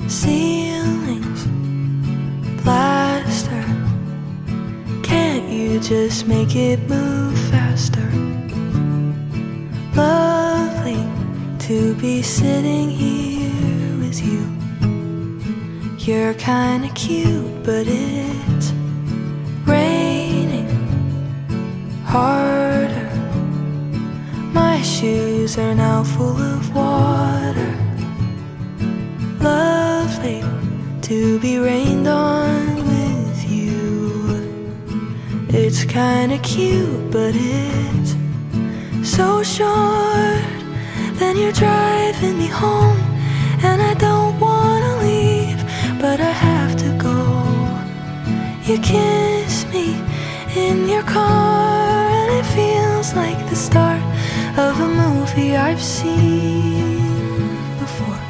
ceilings plaster. Can't you just make it move faster? Lovely to be sitting here with you. You're kinda cute, but it's raining harder. My shoes are now full of water. Lovely to be rained on with you. It's kinda cute, but it's so short. Then you're driving me home, and I don't wanna leave, but I have to go. You kiss me in your car, and it feels like the start of a movie I've seen before.